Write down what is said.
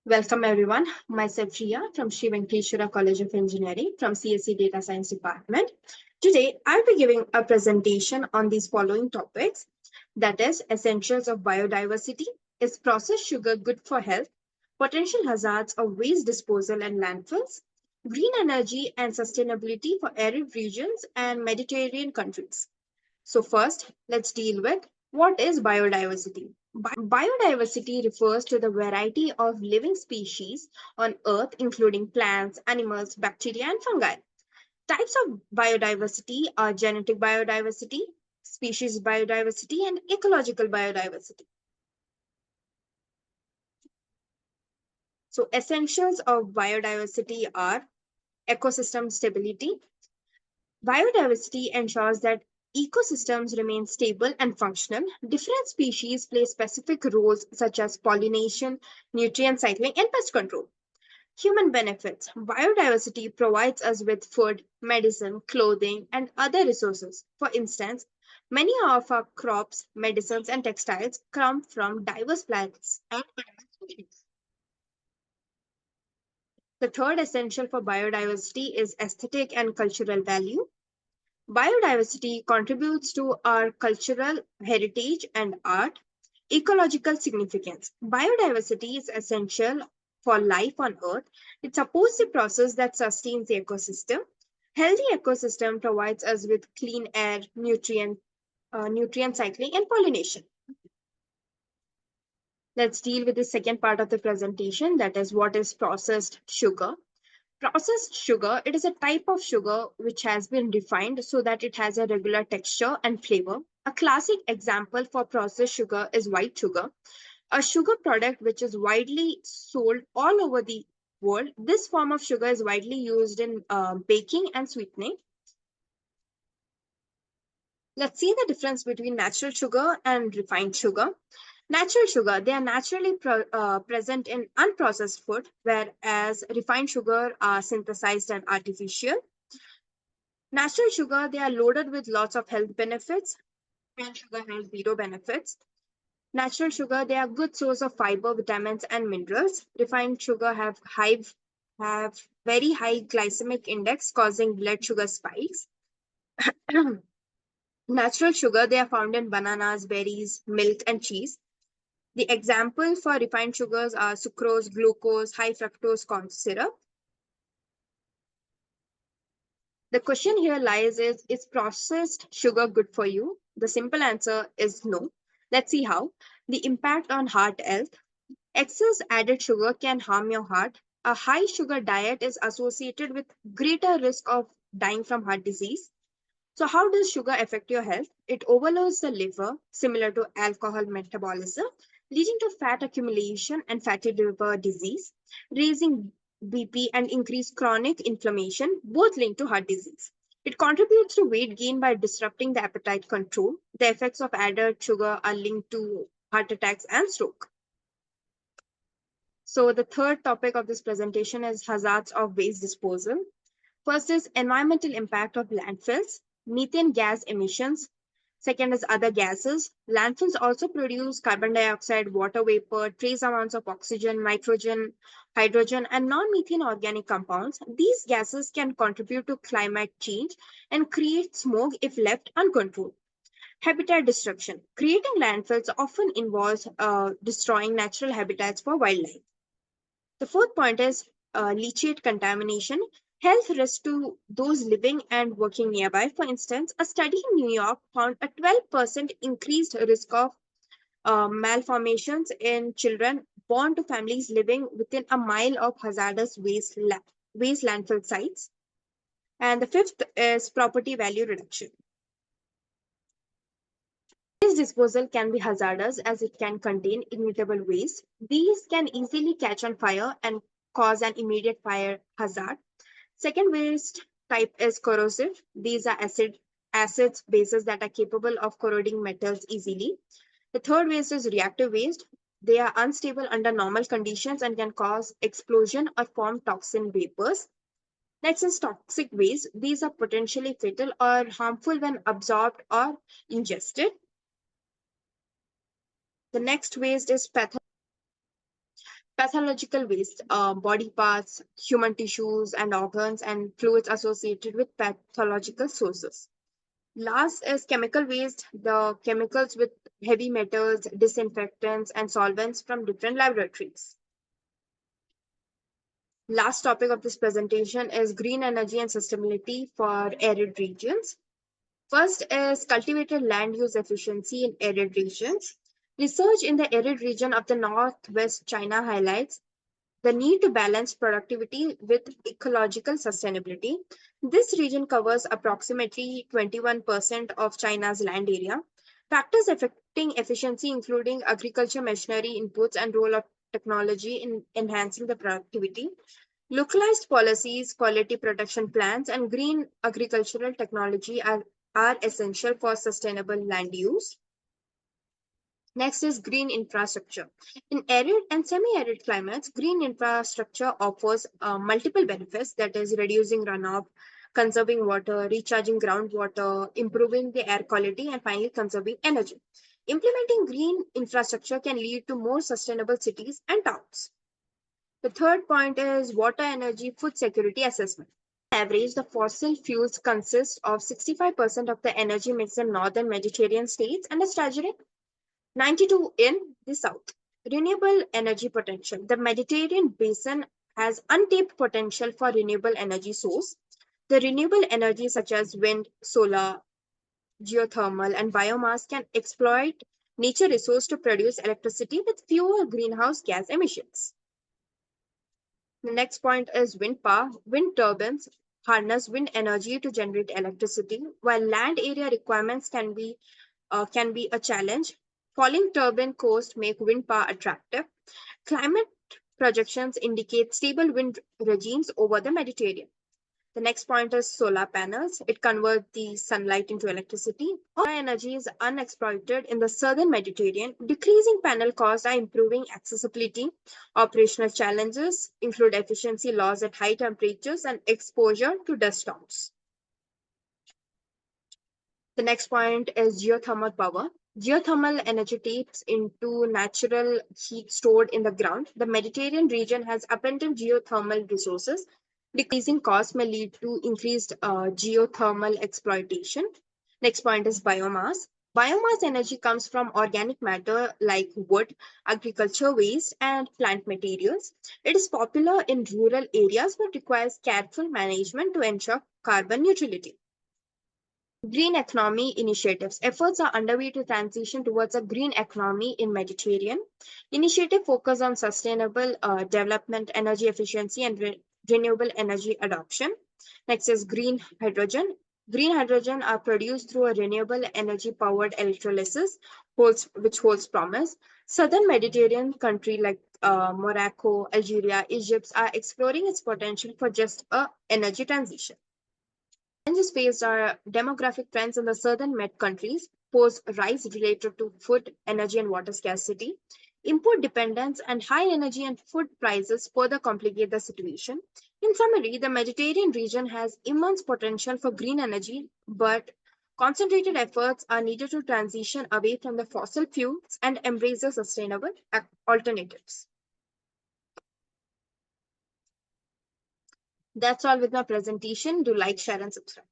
Welcome everyone. Myself Shriya from Sri Venkateshwara College of Engineering from CSE Data Science Department. Today, I'll be giving a presentation on these following topics. That is, essentials of biodiversity. Is processed sugar good for health? Potential hazards of waste disposal and landfills. Green energy and sustainability for arid regions and Mediterranean countries. So first, let's deal with what is biodiversity. Biodiversity refers to the variety of living species on Earth, including plants, animals, bacteria, and fungi. Types of biodiversity are genetic biodiversity, species biodiversity, and ecological biodiversity. So, essentials of biodiversity are ecosystem stability. Biodiversity ensures that ecosystems remain stable and functional. Different species play specific roles such as pollination, nutrient cycling, and pest control. Human benefits. Biodiversity provides us with food, medicine, clothing, and other resources. For instance, many of our crops, medicines, and textiles come from diverse plants and animal species. The third essential for biodiversity is aesthetic and cultural value. Biodiversity contributes to our cultural heritage and art. Ecological significance. Biodiversity is essential for life on Earth. It supports the process that sustains the ecosystem. Healthy ecosystem provides us with clean air, nutrient cycling, and pollination. Let's deal with the second part of the presentation, that is what is processed sugar. Processed sugar, it is a type of sugar which has been refined so that it has a regular texture and flavor. A classic example for processed sugar is white sugar, a sugar product which is widely sold all over the world. This form of sugar is widely used in baking and sweetening. Let's see the difference between natural sugar and refined sugar. Natural sugar, they are naturally present in unprocessed food, whereas refined sugar are synthesized and artificial. Natural sugar, they are loaded with lots of health benefits. Refined sugar has zero benefits. Natural sugar, they are good source of fiber, vitamins, and minerals. Refined sugar have very high glycemic index, causing blood sugar spikes. Natural sugar, they are found in bananas, berries, milk, and cheese. The example for refined sugars are sucrose, glucose, high fructose corn syrup. The question here lies is processed sugar good for you? The simple answer is no. Let's see how. The impact on heart health. Excess added sugar can harm your heart. A high sugar diet is associated with greater risk of dying from heart disease. So, how does sugar affect your health? It overloads the liver, similar to alcohol metabolism, leading to fat accumulation and fatty liver disease, raising BP and increased chronic inflammation, both linked to heart disease. It contributes to weight gain by disrupting the appetite control. The effects of added sugar are linked to heart attacks and stroke. So, the third topic of this presentation is hazards of waste disposal. First is environmental impact of landfills, methane gas emissions. Second is other gases. Landfills also produce carbon dioxide, water vapor, trace amounts of oxygen, nitrogen, hydrogen, and non-methane organic compounds. These gases can contribute to climate change and create smoke if left uncontrolled. Habitat destruction. Creating landfills often involves destroying natural habitats for wildlife. The fourth point is leachate contamination, health risks to those living and working nearby. For instance, a study in New York found a 12% increased risk of malformations in children born to families living within a mile of hazardous waste landfill sites. And the fifth is property value reduction. Waste disposal can be hazardous as it can contain ignitable waste. These can easily catch on fire and cause an immediate fire hazard. Second waste type is corrosive. These are acids, bases that are capable of corroding metals easily. The third waste is reactive waste. They are unstable under normal conditions and can cause explosion or form toxin vapors. Next is toxic waste. These are potentially fatal or harmful when absorbed or ingested. The next waste is Pathological waste, body parts, human tissues and organs, and fluids associated with pathological sources. Last is chemical waste, the chemicals with heavy metals, disinfectants, and solvents from different laboratories. Last topic of this presentation is green energy and sustainability for arid regions. First is cultivated land use efficiency in arid regions. Research in the arid region of the northwest China highlights the need to balance productivity with ecological sustainability. This region covers approximately 21% of China's land area. Factors affecting efficiency, including agriculture machinery inputs and role of technology in enhancing the productivity, localized policies, quality protection plans, and green agricultural technology are essential for sustainable land use. Next is green infrastructure. In arid and semi-arid climates, green infrastructure offers multiple benefits, that is reducing runoff, conserving water, recharging groundwater, improving the air quality, and finally conserving energy. Implementing green infrastructure can lead to more sustainable cities and towns. The third point is water, energy, food security assessment. On average, the fossil fuels consist of 65% of the energy mix in northern Mediterranean states and a staggering 92 in the south. Renewable energy potential. The Mediterranean basin has untapped potential for renewable energy source. The renewable energy such as wind, solar, geothermal, and biomass can exploit nature resource to produce electricity with fewer greenhouse gas emissions. The next point is wind power. Wind turbines harness wind energy to generate electricity, while land area requirements can be a challenge. Falling turbine costs make wind power attractive. Climate projections indicate stable wind regimes over the Mediterranean. The next point is solar panels. It converts the sunlight into electricity. Solar energy is unexploited in the southern Mediterranean. Decreasing panel costs are improving accessibility. Operational challenges include efficiency loss at high temperatures and exposure to dust storms. The next point is geothermal power. Geothermal energy taps into natural heat stored in the ground. The Mediterranean region has abundant geothermal resources. Decreasing costs may lead to increased geothermal exploitation. Next point is biomass. Biomass energy comes from organic matter like wood, agriculture waste, and plant materials. It is popular in rural areas but requires careful management to ensure carbon neutrality. Green economy initiatives. Efforts are underway to transition towards a green economy in Mediterranean. Initiative focus on sustainable development, energy efficiency, and renewable energy adoption. Next is green hydrogen. Green hydrogen are produced through a renewable energy powered electrolysis, which holds promise. Southern Mediterranean country like Morocco, Algeria, Egypt are exploring its potential for just a energy transition. Challenges faced are demographic trends in the southern Med countries pose rise related to food, energy, and water scarcity. Import dependence and high energy and food prices further complicate the situation. In summary, the Mediterranean region has immense potential for green energy, but concentrated efforts are needed to transition away from the fossil fuels and embrace the sustainable alternatives. That's all with my presentation. Do like, share, and subscribe.